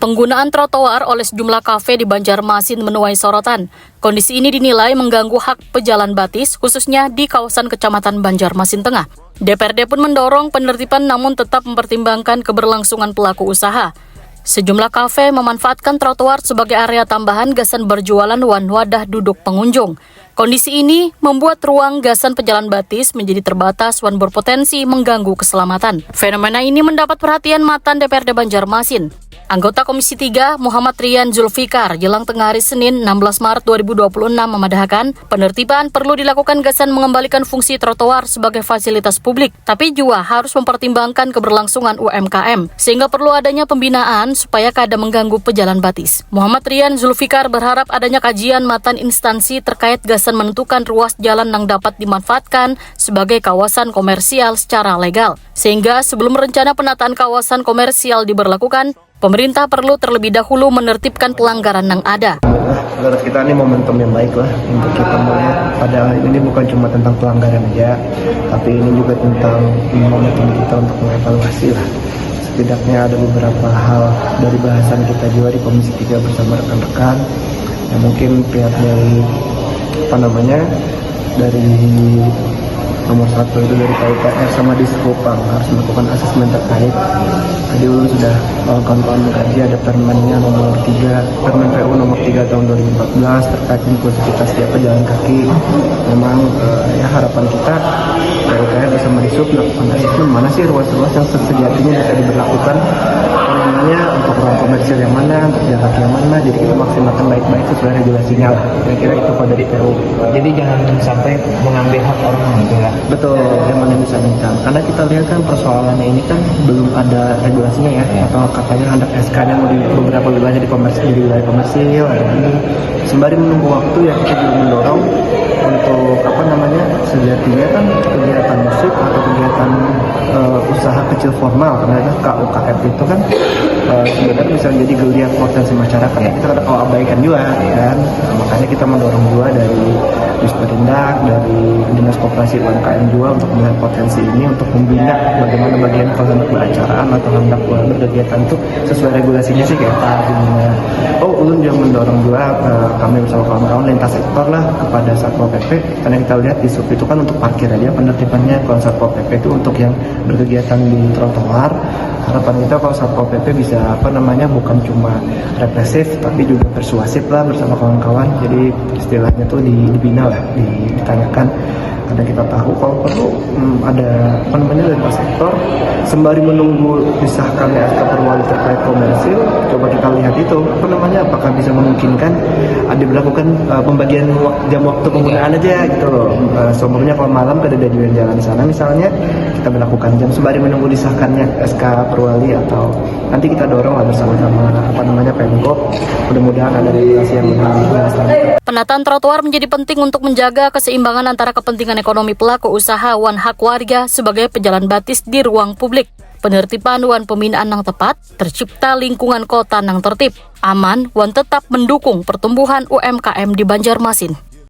Penggunaan trotoar oleh sejumlah kafe di Banjarmasin menuai sorotan. Kondisi ini dinilai mengganggu hak pejalan batis, khususnya di kawasan Kecamatan Banjarmasin Tengah. DPRD pun mendorong penertiban namun tetap mempertimbangkan keberlangsungan pelaku usaha. Sejumlah kafe memanfaatkan trotoar sebagai area tambahan gasan berjualan wan wadah duduk pengunjung. Kondisi ini membuat ruang gasan pejalan batis menjadi terbatas wan berpotensi mengganggu keselamatan. Fenomena ini mendapat perhatian Matan DPRD Banjarmasin. Anggota Komisi 3 Muhammad Rian Zulfikar jelang tengah hari Senin 16 Maret 2026 memadahkan penertiban perlu dilakukan gasan mengembalikan fungsi trotoar sebagai fasilitas publik, tapi juga harus mempertimbangkan keberlangsungan UMKM, sehingga perlu adanya pembinaan supaya kada mengganggu pejalan batis. Muhammad Rian Zulfikar berharap adanya kajian matan instansi terkait gasan menentukan ruas jalan yang dapat dimanfaatkan sebagai kawasan komersial secara legal, sehingga sebelum rencana penataan kawasan komersial diberlakukan, pemerintah perlu terlebih dahulu menertibkan pelanggaran yang ada. Menurut kita ini momentum yang baik lah untuk kita melihat, padahal ini bukan cuma tentang pelanggaran aja, tapi ini juga tentang momentum kita untuk mengevaluasi lah. Setidaknya ada beberapa hal dari bahasan kita juga di Komisi 3 bersama rekan-rekan, yang mungkin pihak dari dari nomor 1 itu dari PUPR sama Diskopang harus melakukan asesmen terkait. Tadi dulu sudah kawan-kawan mengkaji ada Permennya nomor 3, Permen PU nomor 3 tahun 2014 terkait inklusivitas setiap pejalan kaki. Memang ya harapan kita PUPR bersama Dishub melakukan asesmen mana sih ruas-ruas yang sejatinya bisa diberlakukan untuk ruang komersial yang mana, untuk jalan kaki yang mana, jadi kita maksimalkan baik-baik sesuai regulasinya lah. Kira-kira itu pada dari PU. Jadi jangan sampai mengambil hak orang gitu ya. Betul, yang mana bisa minta. Karena kita lihat kan persoalannya ini kan belum ada regulasinya ya, atau katanya ada SK-nya mau di beberapa wilayah di wilayah komersil atau ini. Sembari menunggu waktu ya kita juga mendorong untuk sejatinya kan kegiatan musik atau kegiatan usaha kecil formal, karena KUKF itu kan sebenarnya bisa menjadi geliat potensi masyarakat. Kita kadang kalau abaikan juga kan, makanya kita mendorong juga dari Disperindak, dari Dinas Koperasi UMKM juga untuk melihat potensi ini untuk membina bagaimana bagian kalau hendak beracaraan atau hendak berkegiatan itu sesuai regulasinya sih kayak gimana. Ulun juga mendorong juga kami bersama kawan-kawan lintas sektor lah kepada Satpol PP, karena kita lihat di sub itu kan untuk parkir aja penertibannya, kalau Satpol PP itu untuk yang berkegiatan di trotoar. Harapan kita kalau Satpol PP bisa bukan cuma represif tapi juga persuasif lah bersama kawan-kawan, jadi istilahnya tuh dibina lah, ditanyakan, karena kita tahu kalau perlu ada lintas sektor sembari menunggu disahkan SK Perwali terkait komersil. Coba kita lihat itu apakah bisa memungkinkan diberlakukan pembagian jam waktu penggunaan aja gitu loh. Seumurnya kalau malam kada ada jalan di sana misalnya, kita berlakukan jam sembari menunggu disahkannya SK Perwali, atau nanti kita dorong lah bersama-sama Pemkop. Mudah-mudahan ada regulasi yang lebih. Penataan trotoar menjadi penting untuk menjaga keseimbangan antara kepentingan ekonomi pelaku usaha wan hak warga sebagai pejalan batis di ruang publik. Penertiban wan pembinaan yang tepat, tercipta lingkungan kota yang tertib, aman, wan tetap mendukung pertumbuhan UMKM di Banjarmasin.